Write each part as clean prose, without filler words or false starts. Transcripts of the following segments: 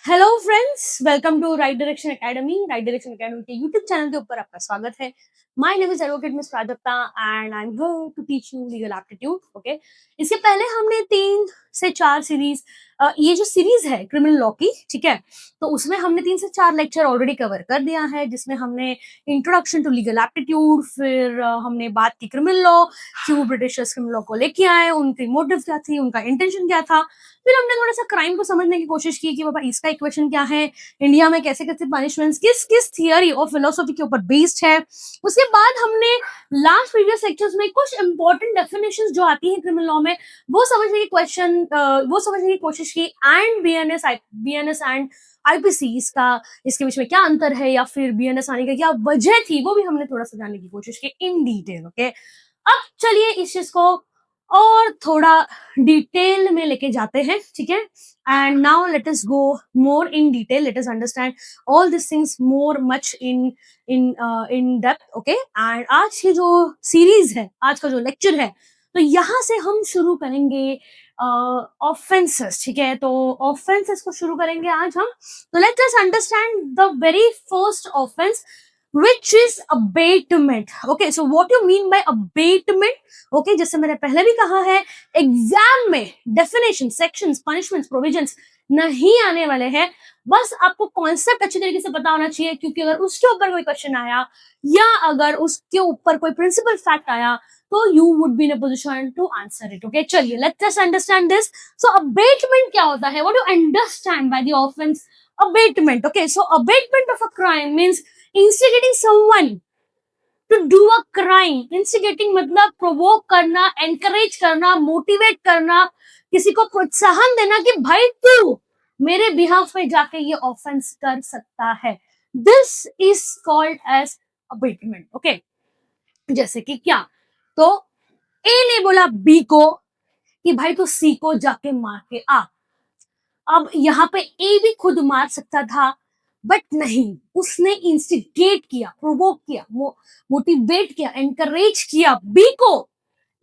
Hello friends, welcome to Right Direction Academy. Right Direction Academy के YouTube channel के ऊपर आपका स्वागत है। My name is advocate miss Prajakta and I am here to teach you legal aptitude. Okay, इसके पहले हमने 3 से 4 सीरीज, ये जो सीरीज है क्रिमिनल लॉ की, ठीक है, तो उसमें हमने 3 से 4 लेक्चर ऑलरेडी कवर कर दिया है, जिसमें हमने इंट्रोडक्शन टू लीगल एप्टीट्यूड, फिर हमने बात की क्रिमिनल लॉ, क्यों ब्रिटिशर्स क्रिमिनल लॉ को लेके आए, उनकी मोटिव क्या थी, उनका इंटेंशन क्या था। फिर हमने थोड़ा सा क्राइम को समझने की कोशिश की कि बाबा इसका इक्वेशन क्या है, इंडिया में कैसे कैसे पनिशमेंट्स किस किस थियरी और फिलोसफी के ऊपर बेस्ड है। उसके बाद हमने लास्ट प्रीवियस लेक्चर्स में कुछ इंपॉर्टेंट डेफिनेशंस जो आती हैं क्रिमिनल लॉ में, वो समझने की कोशिश की। एंड बीएनएस एंड आईपीसी, इसके बीच में क्या अंतर है, या फिर बीएनएस आने की क्या वजह थी, वो भी हमने थोड़ा सा जानने की कोशिश की इन डिटेल। ओके, अब चलिए इस चीज को और थोड़ा डिटेल में लेके जाते हैं, ठीक है। And now let us go more in detail, late us understand all this things more much in in in depth. Okay, and आज की जो सीरीज है, आज का जो लेक्चर है, तो यहाँ से हम शुरू करेंगे ऑफेंसेस, ठीक है। तो ऑफेंसेस को शुरू करेंगे आज हम। तो late us understand the very first offence, which is abatement. Okay, so what you mean by abatement? Okay, जैसे मैंने पहले भी कहा है, एग्जाम में डेफिनेशन, सेक्शंस, पनिशमेंट्स, प्रोविजंस नहीं आने वाले हैं। बस आपको कॉन्सेप्ट अच्छी तरीके से पता होना चाहिए, क्योंकि अगर उसके ऊपर कोई क्वेश्चन आया या अगर उसके ऊपर कोई प्रिंसिपल फैक्ट आया तो you would be in a position to answer it. Okay, चलिए let's just understand this. So abetment क्या होता है? What do understand by the offence abetment? Okay, so abetment of a crime means instigating someone to do a crime. Instigating मतलब provoke करना, encourage करना, motivate करना, किसी को प्रोत्साहन देना कि भाई तू मेरे बिहाफ पे जाके ये ऑफेंस कर सकता है। This is called as abetment. Okay, जैसे कि क्या, तो ए ने बोला बी को कि भाई तू सी को जाके मार के आ। अब यहाँ पे ए भी खुद मार सकता था, बट नहीं, उसने इंस्टिगेट किया, प्रोवोक किया, मोटिवेट किया, एनकरेज किया बी को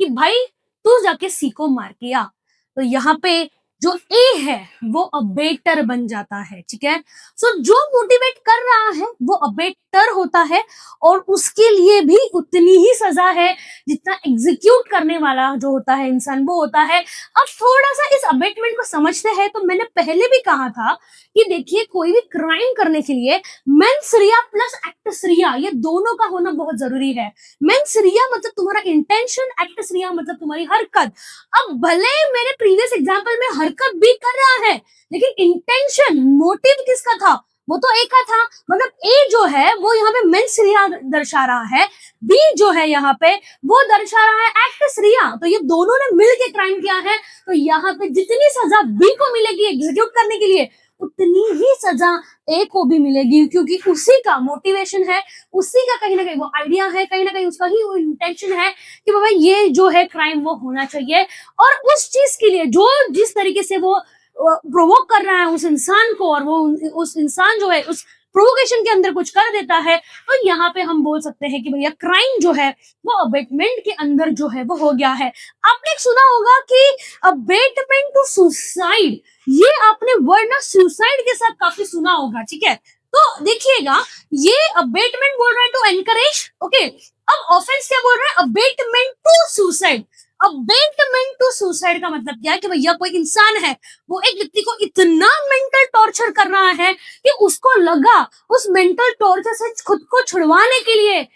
कि भाई तू जाके सी को मार के आ। तो यहाँ पे जो ए है वो अबेटर बन जाता है, ठीक है। सो जो मोटिवेट कर रहा है वो अबेटर होता है, और उसके लिए भी उतनी ही सजा है जितना एग्जीक्यूट करने वाला जो होता है इंसान वो होता है। अब थोड़ा सा इस अबेटमेंट को समझते हैं। तो मैंने पहले भी कहा था कि देखिए, कोई भी क्राइम करने के लिए मेंस रिया प्लस एक्टस रिया, ये दोनों का होना बहुत जरूरी है। मेंस रिया मतलब तुम्हारा इंटेंशन, एक्टस रिया मतलब तुम्हारी हरकत। अब भले मेरे प्रीवियस एग्जांपल में हरकत भी कर रहा है, लेकिन इंटेंशन, मोटिव किसका था? वो तो ए का था। मतलब ए जो है वो यहाँ पे मेंस रिया दर्शा रहा है, बी जो है यहाँ पे वो दर्शा रहा है एक्टस रिया। तो ये दोनों ने मिलकर क्राइम किया है। तो यहाँ पे जितनी सजा बी को मिलेगी एग्जीक्यूट करने के लिए, उतनी ही सजा ए को भी मिलेगी, क्योंकि उसी का मोटिवेशन है, उसी का कहीं ना कहीं वो आइडिया है, कहीं ना कहीं उसका ही वो इंटेंशन है कि बाबा ये जो है क्राइम वो होना चाहिए। और उस चीज के लिए जो जिस तरीके से वो प्रोवोक कर रहा है उस इंसान को, और वो उस इंसान जो है उस प्रोवोकेशन के अंदर कुछ कर देता है, तो यहाँ पे हम बोल सकते हैं कि भैया क्राइम जो है वो अबेटमेंट के अंदर जो है वो हो गया है। आपने सुना होगा कि अबेटमेंट टू सुसाइड, ये आपने वर्ड ना सुसाइड के साथ काफी सुना होगा, ठीक है। तो देखिएगा, ये अबेटमेंट बोल रहा है टू एनकरेज। ओके, अब ऑफेंस क्या बोल रहा है? Abetment to suicide. Abetment to suicide का मतलब क्या है कि भैया कोई इंसान है, वो एक व्यक्ति को इतना मेंटल टॉर्चर कर रहा है कि उसको लगा उस मेंटल टॉर्चर से खुद को छुड़वाने के लिए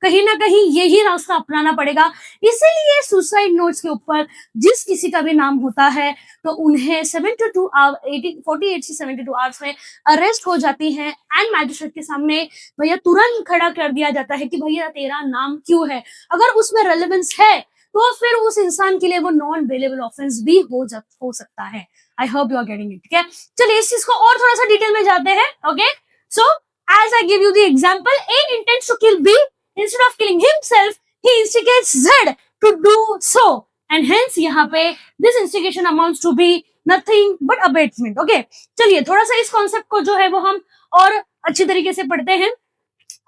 कहीं ना कहीं यही रास्ता अपनाना पड़ेगा। इसीलिए सुसाइड नोट्स के ऊपर जिस किसी का भी नाम होता है तो उन्हें 48 से 72 आवर्स में अरेस्ट हो जाती है, एंड मैजिस्ट्रेट के सामने भैया तुरंत खड़ा कर दिया जाता है कि भैया तेरा नाम क्यों है। अगर उसमें रेलेवेंस है तो फिर उस इंसान के लिए वो नॉन बेलेबल ऑफेंस भी हो सकता है। I hope you are getting it, ठीक है। चलिए इस चीज को और थोड़ा सा डिटेल में जाते हैं। Okay, so as I give you the example, A intents to kill B, instead of killing himself he instigates Z to do so, and hence यहाँ पे this instigation amounts to be nothing but abatement. Okay, चलिए थोड़ा सा इस concept को जो है वो हम और अच्छी तरीके से पढ़ते हैं।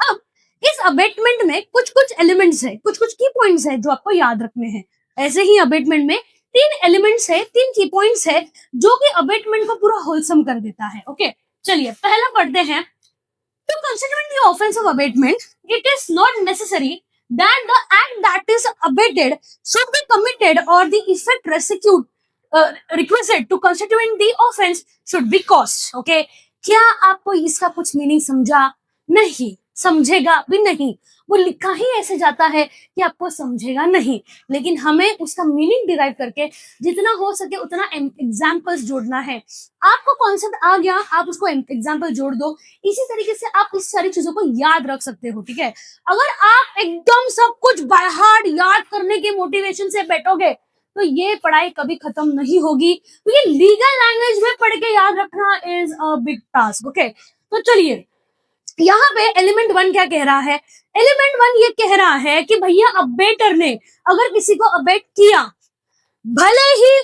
अब इस अबेटमेंट में कुछ कुछ एलिमेंट्स है, कुछ कुछ की पॉइंट्स है जो आपको याद रखने हैं। ऐसे ही अबेटमेंट में 3 एलिमेंट्स है, 3 की पॉइंट्स है जो कि अबेटमेंट को पूरा होलसम कर देता है। ओके, चलिए पहला पढ़ते हैं। To constitute the offense of abatement, it is not necessary that the act that is abated should be committed or the effect requisite to constitute the offense should be caused. Okay? क्या आपको इसका कुछ meaning समझा? नहीं, समझेगा भी नहीं। वो लिखा ही ऐसे जाता है कि आपको समझेगा नहीं, लेकिन हमें उसका मीनिंग डिराइव करके जितना हो सके उतना एग्जाम्पल्स जोड़ना है। आपको कॉन्सेप्ट आ गया, आप उसको एग्जाम्पल जोड़ दो। इसी तरीके से आप इस सारी चीजों को याद रख सकते हो, ठीक है। अगर आप एकदम सब कुछ बाय हार्ट याद करने के मोटिवेशन से बैठोगे तो ये पढ़ाई कभी खत्म नहीं होगी, क्योंकि लीगल लैंग्वेज में पढ़ के याद रखना is a big task. Okay, तो चलिए यहाँ पे एलिमेंट 1 क्या कह रहा है? एलिमेंट 1 ये कह रहा है कि भैया अबेटर ने अगर किसी को अबेट किया, भले ही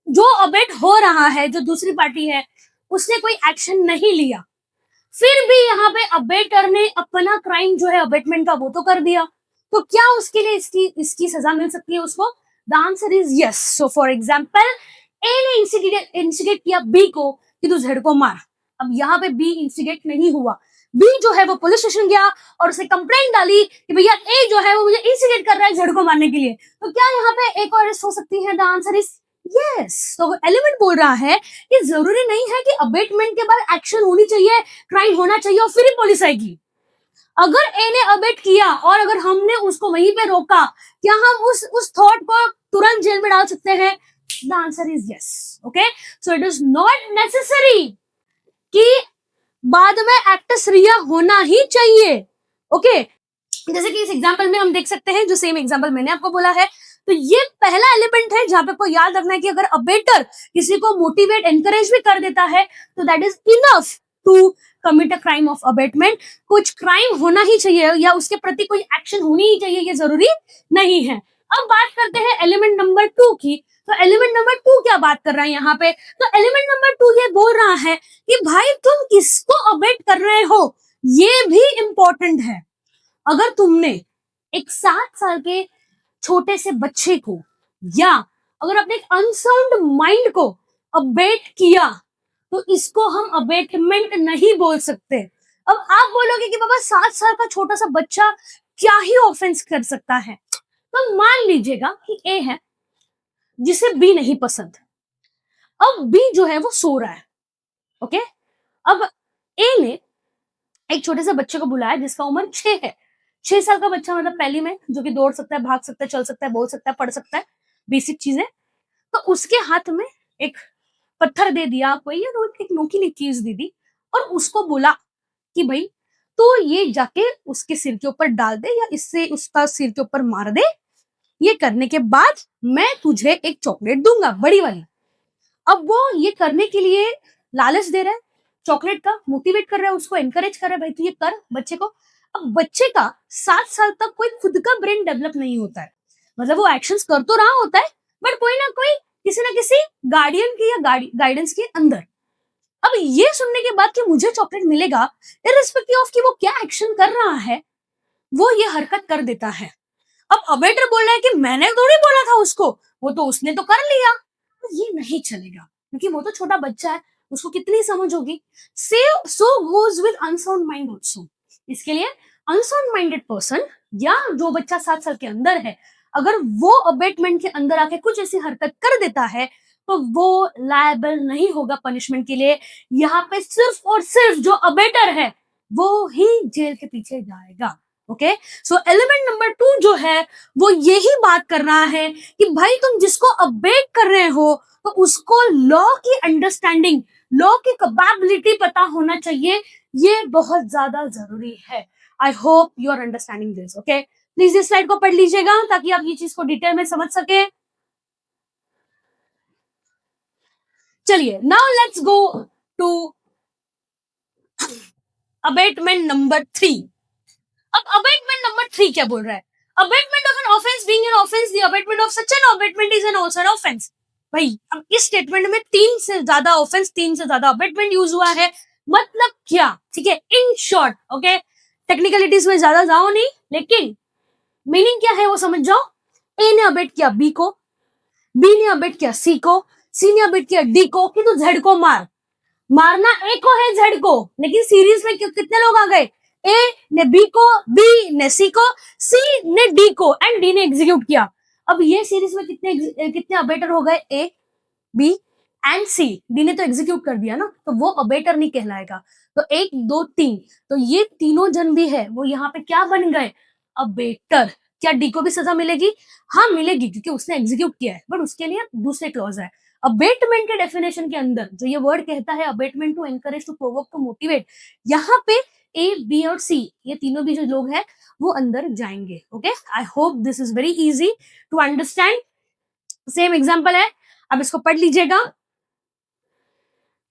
जो अबेट हो रहा है, जो दूसरी पार्टी है, उसने कोई एक्शन नहीं लिया, फिर भी यहाँ पे अबेटर ने अपना क्राइम जो है अबेटमेंट का वो तो कर दिया, तो क्या उसके लिए इसकी सजा मिल सकती है उसको? The answer is yes. So for example, A ने इंस्टिगेट किया बी को कि तू जेड को मार। अब यहाँ पे बी इंस्टिगेट नहीं हुआ, बी जो है वो पुलिस स्टेशन गया और उसने कंप्लेंट डाली कि भैया ए जो है वो मुझे इंस्टिगेट कर रहा है जेड को मारने के लिए, तो क्या यहाँ पे ए को अरेस्ट हो सकती है? The answer is yes. तो एलिमेंट बोल रहा है कि जरूरी नहीं है कि अबेटमेंट के बाद एक्शन होनी चाहिए, क्राइम होना चाहिए और फिर ही पुलिस आएगी। अगर ए ने अबेट किया और अगर हमने उसको वहीं पे रोका, क्या हम उस थॉट को तुरंत जेल में डाल सकते हैं? The answer is yes. Okay, so it is not necessary कि बाद में एक्टस रिया होना ही चाहिए। ओके, जैसे कि इस एग्जांपल में हम देख सकते हैं, जो सेम एग्जांपल मैंने आपको बोला है, तो ये पहला एलिमेंट है जहां पे आपको याद रखना है कि अगर अबेटर किसी को मोटिवेट एनकरेज भी कर देता है तो that is enough to commit a crime of abetment. कुछ क्राइम होना ही चाहिए या उसके प्रति कोई एक्शन होनी ही चाहिए, ये जरूरी नहीं है। अब बात करते हैं एलिमेंट नंबर 2 की। तो एलिमेंट नंबर 2 क्या बात कर रहा है यहाँ पे? तो एलिमेंट नंबर 2 ये बोल रहा है कि भाई तुम किसको अबेट कर रहे हो, ये भी इंपॉर्टेंट है। अगर तुमने एक 7 साल के छोटे से बच्चे को या अगर अपने एक अनसाउंड माइंड को अबेट किया तो इसको हम अबेटमेंट नहीं बोल सकते। अब आप बोलोगे कि बाबा 7 साल का छोटा सा बच्चा क्या ही ऑफेंस कर सकता है? तो मान लीजिएगा कि ए है जिसे बी नहीं पसंद, अब बी जो है वो सो रहा है। ओके, अब ए ने एक छोटे से बच्चे को बुलाया जिसका उम्र 6 है। 6 साल का बच्चा मतलब पहली में, जो कि दौड़ सकता है, भाग सकता है, चल सकता है, बोल सकता है, पढ़ सकता है, बेसिक चीजें। तो उसके हाथ में एक पत्थर दे दिया, कोई एक नोकीली चीज दे दी और उसको बोला कि भाई तो ये जाके उसके सिर के ऊपर डाल दे या इससे उसका सिर के ऊपर मार दे, ये करने के बाद मैं तुझे एक चॉकलेट दूंगा बड़ी वाली। अब वो ये करने के लिए लालच दे रहा है, चॉकलेट का मोटिवेट कर रहा है, उसको एनकरेज कर रहा है, भाई तू ये कर बच्चे को। अब बच्चे का 7 साल तक कोई खुद का ब्रेन डेवलप नहीं होता है, मतलब वो एक्शंस कर तो रहा होता है बट कोई ना कोई किसी ना किसी गार्डियन की या गाइडेंस के अंदर। अब ये सुनने के बाद कि मुझे चॉकलेट मिलेगा, इर्रिस्पेक्टिव ऑफ कि वो क्या एक्शन कर रहा है, वो ये हरकत कर देता है। अब अबेटर बोल रहा है कि मैंने थोड़ी बोला था उसको, वो तो उसने तो कर लिया। तो ये नहीं चलेगा क्योंकि वो तो छोटा बच्चा है, उसको कितनी समझ होगी। So goes with unsound mind also. इसके लिए अनसाउंड माइंडेड पर्सन या जो बच्चा 7 साल के अंदर है, अगर वो अबेटमेंट के अंदर आके कुछ ऐसी हरकत कर देता है तो वो लायबल नहीं होगा पनिशमेंट के लिए। यहाँ पे सिर्फ और सिर्फ जो अबेटर है वो ही जेल के पीछे जाएगा। ओके, सो एलिमेंट नंबर 2 जो है वो यही बात कर रहा है कि भाई तुम जिसको अबेट कर रहे हो तो उसको लॉ की अंडरस्टैंडिंग, लॉ की कैपेबिलिटी पता होना चाहिए, ये बहुत ज्यादा जरूरी है। I hope you are understanding this. Okay, please इस स्लाइड को पढ़ लीजिएगा ताकि आप ये चीज को डिटेल में समझ सके। चलिए now let's go to abetment number 3। अब अबेटमेंट नंबर 3 क्या बोल रहा है? Abetment of an offence being an offence, the abetment of such an abetment is an also an offence. भाई अब इस स्टेटमेंट में 3 से ज्यादा ऑफेंस, 3 से ज्यादा अबेटमेंट यूज हुआ है, मतलब क्या? ठीक है, इन शॉर्ट। ओके, टेक्निकलिटीज में ज्यादा जाओ नहीं, लेकिन मीनिंग क्या है वो समझ जाओ। ए ने अबेट किया बी को, बी ने अबेट किया सी को, सी ने अबेट किया डी को कि तू जेड को मार। मारना ए को है जेड को, लेकिन सीरीज में कितने लोग आ गए, ए ने बी को, बी ने सी को, सी ने डी को एंड डी ने एग्जीक्यूट किया। अब ये सीरीज में कितने अबेटर हो गए, A B and C, D ने तो एग्जीक्यूट कर दिया ना, तो वो अबेटर नहीं कहलाएगा। तो 1 2 3, तो ये तीनों जन भी है वो यहाँ पे क्या बन गए, अबेटर। क्या डी को भी सजा मिलेगी, हाँ मिलेगी, क्योंकि उसने एग्जीक्यूट किया है, बट उसके लिए दूसरे क्लॉज है। अबेटमेंट के डेफिनेशन के अंदर जो ये वर्ड कहता है, abetment to encourage, to provoke, to motivate, यहाँ पे ए बी और सी ये तीनों भी जो लोग हैं वो अंदर जाएंगे। Okay, I hope this is very easy to understand. Same example है, अब इसको पढ़ लीजिएगा।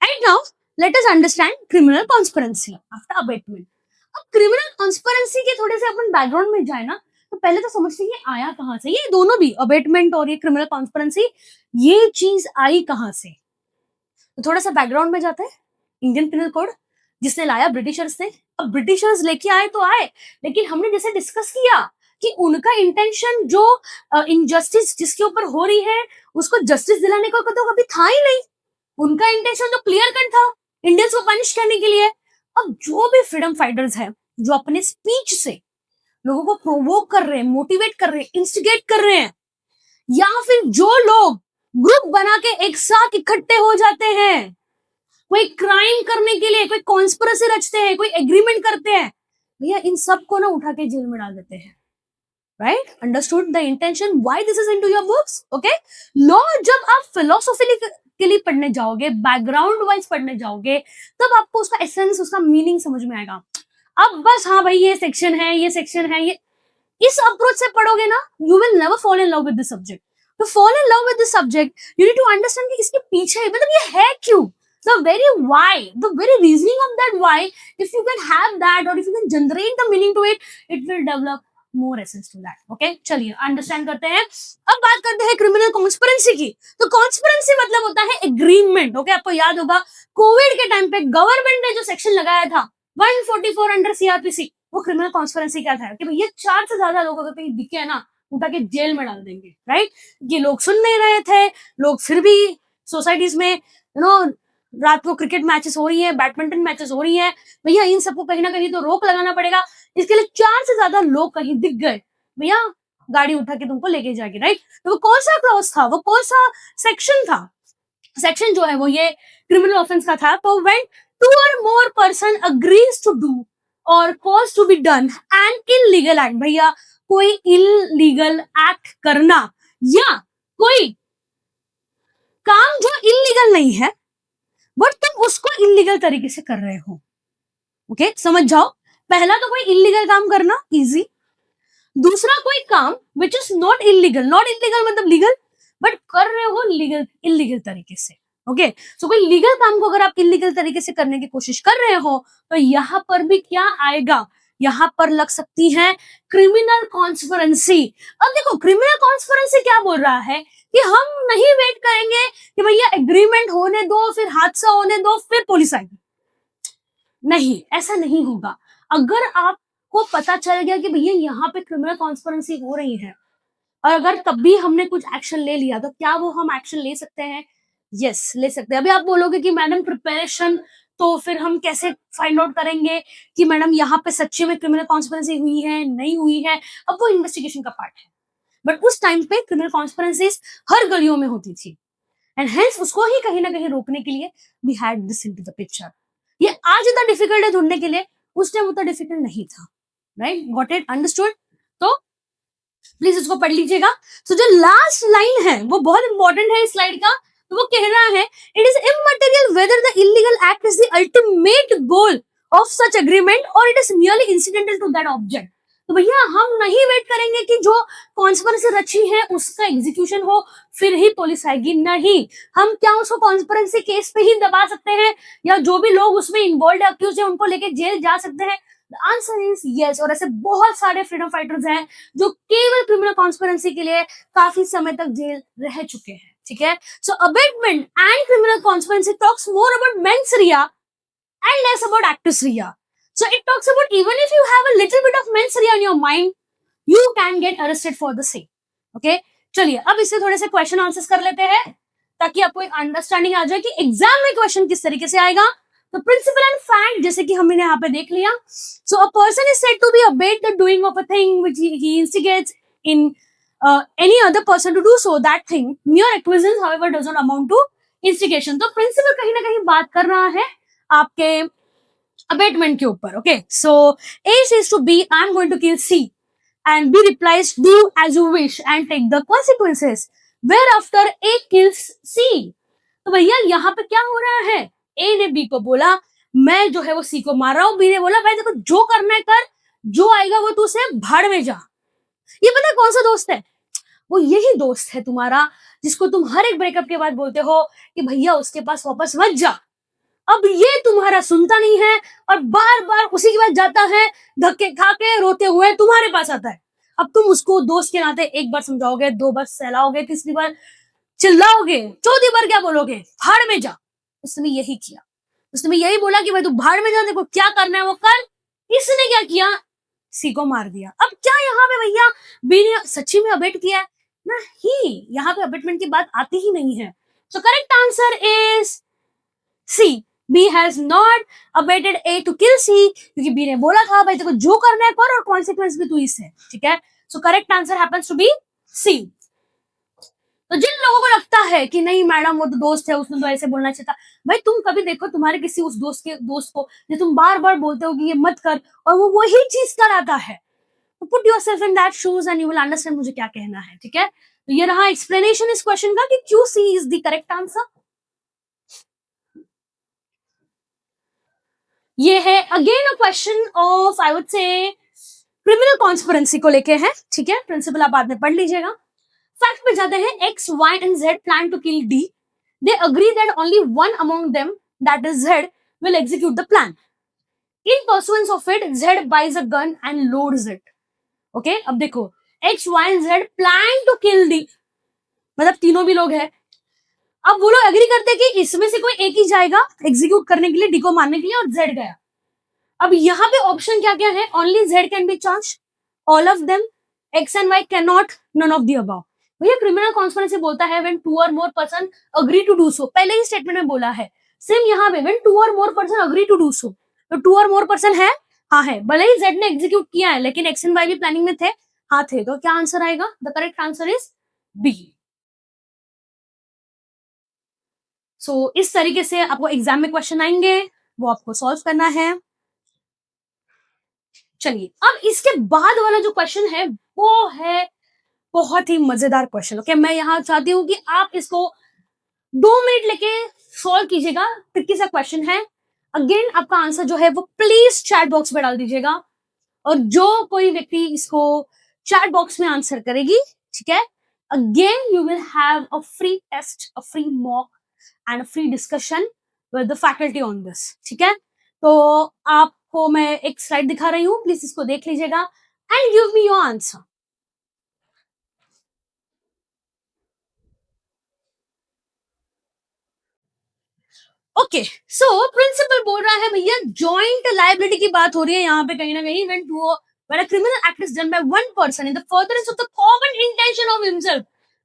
And now let us understand criminal conspiracy after abetment. अब क्रिमिनल कॉन्स्पिरेंसी के थोड़े से अपन बैकग्राउंड में जाए ना, तो पहले तो समझते हैं ये आया कहां से, ये दोनों भी अबेटमेंट और ये क्रिमिनल कॉन्स्पिरेंसी, ये चीज आई कहां से। तो थोड़ा सा बैकग्राउंड में जाते हैं। इंडियन पिनल कोड जिसने लाया ब्रिटिशर्स ने। अब ब्रिटिशर्स लेके आए तो आए, लेकिन हमने जैसे डिस्कस किया कि उनका इंटेंशन जो इनजस्टिस जिसके ऊपर हो रही है उसको जस्टिस दिलाने का तो कभी था ही नहीं। उनका इंटेंशन तो क्लियर कट था, इंडियंस को पनिश करने के लिए। अब जो भी फ्रीडम फाइटर्स हैं जो अपने स्पीच से लोगों को प्रोवोक कर रहे हैं, मोटिवेट कर रहे हैं, इंस्टिगेट कर रहे हैं, या फिर जो लोग ग्रुप बना के एक साथ इकट्ठे हो जाते हैं, कोई क्राइम करने के लिए, कोई कॉन्स्पिरेसी रचते हैं, कोई एग्रीमेंट करते हैं, भैया इन सबको ना उठा के जेल में डाल देते हैं। Right, understood the intention why this is into your books. Okay, law जब आप फिलोसॉफी के लिए पढ़ने जाओगे, बैकग्राउंड वाइज पढ़ने जाओगे, तब आपको उसका एसेंस, उसका मीनिंग समझ में आएगा। अब बस हाँ भाई ये सेक्शन है, ये सेक्शन है, ये इस अप्रोच से पढ़ोगे ना, you will never fall in love with this subject. To fall in love with this subject you need to understand कि इसके पीछे मतलब ये है क्यों, the very why, the very reasoning of that why. If you can have that or if you can generate the meaning to it, it will develop more essence to that. Okay, चलिए understand करते हैं। अब बात करते हैं criminal conspiracy की। तो conspiracy मतलब होता है एग्रीमेंट। ओके, आपको याद होगा कोविड के टाइम पे गवर्नमेंट ने जो सेक्शन लगाया था 144 अंडर सीआरपीसी, वो क्रिमिनल कॉन्स्पिरेंसी क्या था कि भैया 4 से ज्यादा लोग अगर कहीं दिखे ना, उठा के जेल में डाल देंगे। राइट, ये लोग सुन नहीं रहे थे, लोग फिर भी सोसाइटीज में रात को क्रिकेट मैचेस हो रही है, बैडमिंटन मैचेस हो रही है, भैया इन सबको कहीं ना कहीं तो रोक लगाना पड़ेगा। इसके लिए 4 से ज्यादा लोग कहीं दिख गए, भैया गाड़ी उठा के तुमको लेके जाएगी। राइट, तो वो कौन सा क्लॉज था, वो कौन सा सेक्शन था, सेक्शन जो है वो ये क्रिमिनल ऑफेंस का था। तो when 2 or more person agrees to do or cause to be done an illegal act, भैया कोई इलीगल एक्ट करना या कोई काम जो इलीगल नहीं है बट तुम उसको इलीगल तरीके से कर रहे हो। ओके, समझ जाओ, पहला तो कोई इलीगल काम करना इजी, दूसरा कोई काम which is not illegal, not illegal मतलब लीगल, बट कर रहे हो लीगल इलीगल तरीके से। ओके, सो कोई लीगल काम को अगर आप इलीगल तरीके से करने की कोशिश कर रहे हो तो यहां पर भी क्या आएगा, यहां पर लग सकती है क्रिमिनल कॉन्स्पिरेंसी। अब देखो क्रिमिनल कॉन्स्पिरेंसी क्या बोल रहा है कि हम नहीं वेट करेंगे कि भैया एग्रीमेंट होने दो, फिर हादसा होने दो, फिर पुलिस आएगी। नहीं, ऐसा नहीं होगा। अगर आपको पता चल गया कि भैया यहाँ पे क्रिमिनल कॉन्स्पिरेंसी हो रही है और अगर तब भी हमने कुछ एक्शन ले लिया, तो क्या वो हम एक्शन ले सकते हैं? यस, ले सकते हैं। अभी आप बोलोगे कि मैडम प्रिपरेशन, तो फिर हम कैसे फाइंड आउट करेंगे कि मैडम यहाँ पे सच्ची में क्रिमिनल कॉन्स्पिरेंसी हुई है, नहीं हुई है? अब वो इन्वेस्टिगेशन का पार्ट है, बट उस टाइम पे क्रिमिनल कॉन्स्पिरेंसीज हर गलियों में होती थी एंड हेंस उसको ही कहीं ना कहीं रोकने के लिए we had this into the picture. ये आज इतना डिफिकल्ट है ढूंढने के लिए, उस टाइम उतना डिफिकल्ट नहीं था। Right, got it, understood? तो प्लीज इसको पढ़ लीजिएगा। तो जो लास्ट लाइन है वो बहुत इंपॉर्टेंट है इस स्लाइड का। तो वो कह रहा है it is immaterial whether the illegal act is the ultimate goal of such agreement और it is merely incidental to that object. तो भैया हम नहीं वेट करेंगे कि जो कॉन्स्पिरेंसी रची है उसका एग्जीक्यूशन हो फिर ही पुलिस आएगी, नहीं। हम क्या उसको कॉन्स्पिरेंसी केस पे ही दबा सकते हैं या जो भी लोग उसमें इन्वॉल्व है, अक्यूज है, उनको लेके जेल जा सकते हैं? Answer is yes. और ऐसे बहुत सारे फ्रीडम फाइटर्स हैं जो केवल क्रिमिनल कॉन्स्पिरेंसी के लिए काफी समय तक जेल रह चुके हैं। ठीक है, so abetment and criminal conspiracy talks more about mens rea and less about actus rea. So it talks about even if you have a little bit of mens rea in your mind, you can get arrested for the same. Okay, चलिए अब इससे थोड़े से question answers कर लेते हैं ताकि आपको एक अंडरस्टैंडिंग आ जाए कि एग्जाम में क्वेश्चन किस तरीके से आएगा। तो प्रिंसिपल एंड फैक्ट जैसे कि हमने यहाँ पे देख लिया। So a person is said to be abet the doing of a thing which he instigates in any other person to do so that thing mere acquiescence however does not amount to instigation। तो principal कहीं ना कहीं बात कर रहा है आपके abetment के ऊपर। Okay, so A says to B I am going to kill C and B replies do as you wish and take the consequences whereafter A kills C। तो भैया यहाँ पे क्या हो रहा है, A ने B को बोला मैं जो है वो C को मार रहा हूँ, B ने बोला भाई देखो जो करना है कर, जो आएगा वो तू से भाड़ में जा। ये पता है कौन सा दोस्त है, वो यही दोस्त है तुम्हारा जिसको तुम हर एक ब्रेकअप के बाद बोलते हो कि भैया उसके पास वापस मत जा। अब ये तुम्हारा सुनता नहीं है और बार बार उसी के पास जाता है, धक्के खा के रोते हुए तुम्हारे पास आता है। अब तुम उसको दोस्त के नाते एक बार समझाओगे, दो बार सहलाओगे, तीसरी बार चिल्लाओगे, चौथी बार क्या बोलोगे, भाड़ में जा। उसने यही किया, उसने यही बोला कि भाई तू भाड़ में जा, देखो क्या करना है वो कर। इसने क्या किया, सी को मार दिया। अब क्या यहाँ पे भैया बी ने सच्ची में अबेट किया है? नहीं, यहाँ पे अबेटमेंट की बात आती ही नहीं है। So correct answer is C, B has not abetted A to kill C, क्योंकि बी ने बोला था भाई तेको जो करना है कर और कॉन्सिक्वेंस भी तू इससे, ठीक है। So correct answer happens to be C. तो जिन लोगों को लगता है कि नहीं मैडम वो तो दोस्त है उसने तो ऐसे बोलना चाहिए था, भाई तुम कभी देखो तुम्हारे किसी उस दोस्त को जो तुम बार बार बोलते हो कि ये मत कर और वो वही चीज कराता है। तो put yourself in that shoes and you will understand मुझे क्या कहना है, ठीक है। तो ये रहा एक्सप्लेनेशन इस क्वेश्चन का कि क्यों सी इज द करेक्ट आंसर। ये है again a question of I would say criminal conspiracy को लेके है, ठीक है। प्रिंसिपल आप बाद में पढ़ लीजिएगा। फैक्ट पे जाते हैं, X, Y and Z plan to kill D. They agree that only one among them, that is Z, will execute the plan. In pursuance of it, Z buys a gun and loads it. Okay, अब देखो X, Y and Z plan to kill D, मतलब तीनों भी लोग हैं। अब वो लोग एग्री करते हैं कि इसमें से कोई एक ही जाएगा एग्जीक्यूट करने के लिए, डी को मारने के लिए, और Z गया। अब यहाँ पे ऑप्शन क्या क्या है, only Z can be charge, all of them, X and Y can not, none of the above. भैया क्रिमिनल कॉन्स्पिरेसी बोलता है व्हेन टू और more person agree to do so, पहले ही स्टेटमेंट में बोला है। सेम यहाँ पे व्हेन टू और more person agree to do so, तो टू और मोर पर्सन है, हाँ है, भले ही जेड ने एग्जीक्यूट किया है लेकिन एक्स एंड वाई भी प्लानिंग में थे, हाँ थे। तो क्या आंसर आएगा, the correct answer is B. So इस तरीके से आपको एग्जाम में क्वेश्चन आएंगे, वो आपको सॉल्व करना है। चलिए अब इसके बाद वाला जो क्वेश्चन है वो है बहुत ही मजेदार क्वेश्चन। ओके, मैं यहाँ चाहती हूँ कि आप इसको 2 मिनट लेके सॉल्व कीजिएगा। ट्रिकी सा क्वेश्चन है। अगेन आपका आंसर जो है वो प्लीज चैट बॉक्स में डाल दीजिएगा, और जो कोई व्यक्ति इसको चैट बॉक्स में आंसर करेगी, ठीक है, again you will have a free test, a free mock and a free discussion with the faculty on this, ठीक है। तो आपको मैं एक स्लाइड दिखा रही हूँ, प्लीज इसको देख लीजिएगा and give me your answer. Okay, so principle बोल रहा है भैया जॉइंट लायबिलिटी की बात हो रही है यहाँ पे कहीं ना कहीं, when a criminal act is done by one person in the furtherance of the common intention of himself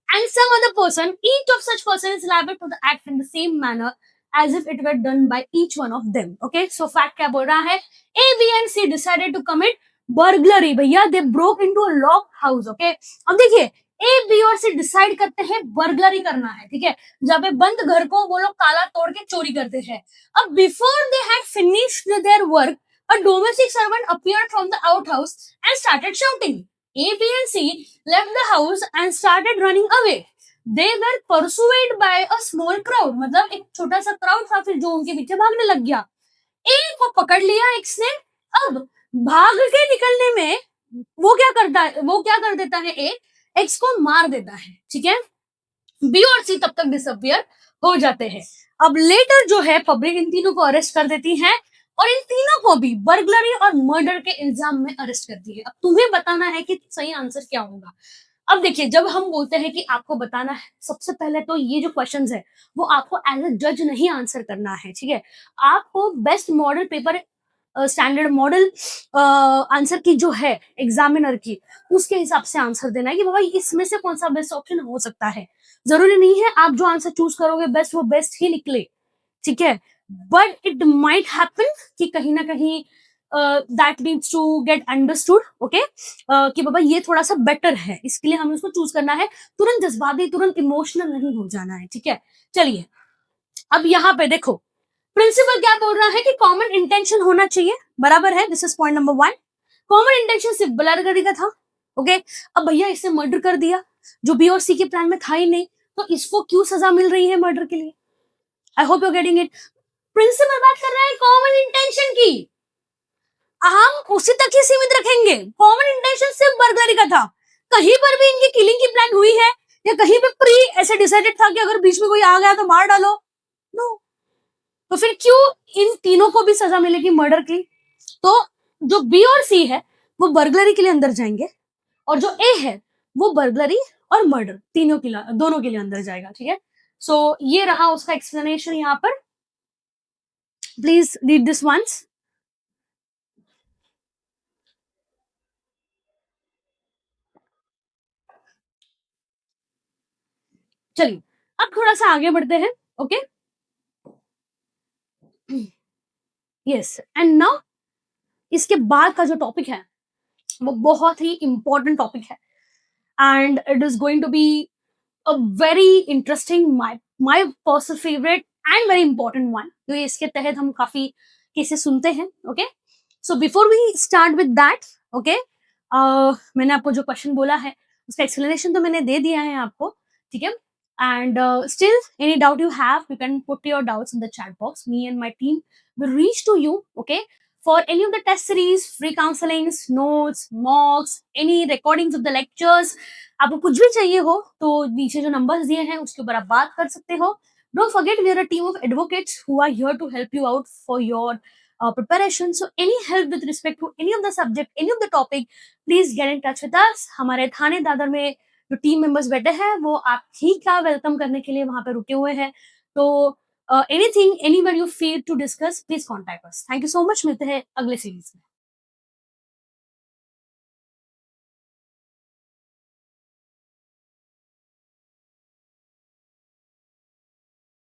and some other person, each of such person is liable for the act in the same manner as if it were done by each one of them. Okay, so fact क्या बोल रहा है, A, B and C decided to commit burglary। भैया they broke into a locked house। Okay, अब देखिए ए, B और सी decide करते हैं बर्गलरी करना है, ठीक है, जहाँ पे बंद घर को वो लोग ताला तोड़ के चोरी करते हैं। अब before they had finished their work, a domestic servant appeared from the outhouse and started shouting. A, B and C left the house and started running away. They were pursued by a small crowd, मतलब एक छोटा सा crowd था फिर जो उनके पीछे भागने लग गया। एक को पकड़ लिया एक्स ने। अब भाग के निकलने में वो क्या करता है, वो क्या कर देता है, ए एक्स को मार देता है, ठीक है। बी और सी तब तक डिसअपियर हो जाते हैं। अब लेटर जो है पब्लिक इन तीनों को अरेस्ट कर देती है और इन तीनों को भी बर्गलरी और मर्डर के इल्जाम में अरेस्ट करती है। अब तुम्हें बताना है कि सही आंसर क्या होगा। अब देखिए जब हम बोलते हैं कि आपको बताना है, सबसे पहले तो ये जो क्वेश्चंस है वो आपको एज अ जज नहीं आंसर करना है, ठीक है। आपको best model paper, standard model answer की जो है एग्जामिनर की, उसके हिसाब से आंसर देना है कि बाबा इसमें से कौन सा बेस्ट ऑप्शन हो सकता है। जरूरी नहीं है आप जो आंसर चूज करोगे बेस्ट वो बेस्ट ही निकले, ठीक है, बट इट माइट हैपन कि कहीं ना कहीं that needs to get understood, okay, कि बाबा ये थोड़ा सा बेटर है, इसके लिए हमें उसको चूज करना है, तुरंत जज्बाती तुरंत इमोशनल नहीं हो जाना है, ठीक है। चलिए अब यहाँ पे देखो प्रिंसिपल क्या बोल रहा है कि कॉमन इंटेंशन होना चाहिए, बराबर है, this is point number 1। Common intention सिर्फ ब्लरगरी का था, ओके। अब भैया इसने मर्डर कर दिया, जो बी और सी के प्लान में था ही नहीं, तो इसको क्यों सजा मिल रही है मर्डर के लिए? I hope you getting it. Principle बात कर रहा है कॉमन इंटेंशन की, हम उसी तक ही सीमित रखेंगे, कॉमन इंटेंशन सिर्फ बर्गलरी का था, कहीं पर भी इनकी किलिंग की प्लान हुई है या कहीं पे प्री ऐसे डिसाइडेड था कि अगर बीच में कोई आ गया तो मार डालो, नो। तो फिर क्यों इन तीनों को भी सजा मिलेगी मर्डर की? तो जो बी और सी है वो बर्गलरी के लिए अंदर जाएंगे, और जो ए है वो बर्गलरी और मर्डर तीनों के लिए, दोनों के लिए अंदर जाएगा, ठीक है। सो ये रहा उसका एक्सप्लेनेशन यहाँ पर, प्लीज रीड दिस वंस। चलिए अब थोड़ा सा आगे बढ़ते हैं, ओके। यस एंड नाउ इसके बाद का जो टॉपिक है वो बहुत ही इंपॉर्टेंट टॉपिक है, and it is going to be a very interesting, my personal favourite and very important one, तो इसके तहत हम काफी केसेस सुनते हैं, okay. So before we start with that, okay, मैंने आपको जो क्वेश्चन बोला है उसका एक्सप्लेनेशन तो मैंने दे दिया है आपको, ठीक है। And still any doubt you have you can put your doubts in the chat box, me and my team will reach to you, okay, for any of the test series, free counselings, notes, mocks, any recordings of the lectures, आपको कुछ भी चाहिए हो तो नीचे जो numbers दिए हैं उसके ऊपर आप बात कर सकते हो। Don't forget we are a team of advocates who are here to help you out for your preparation, so any help with respect to any of the subject, any of the topic, please get in touch with us। हमारे थाने दादर में जो team members बैठे हैं वो आप ही का welcome करने के लिए वहां पे रुके हुए हैं, तो anything anywhere you feel to discuss please contact us। Thank you so much, मिलते हैं अगले सीरीज में।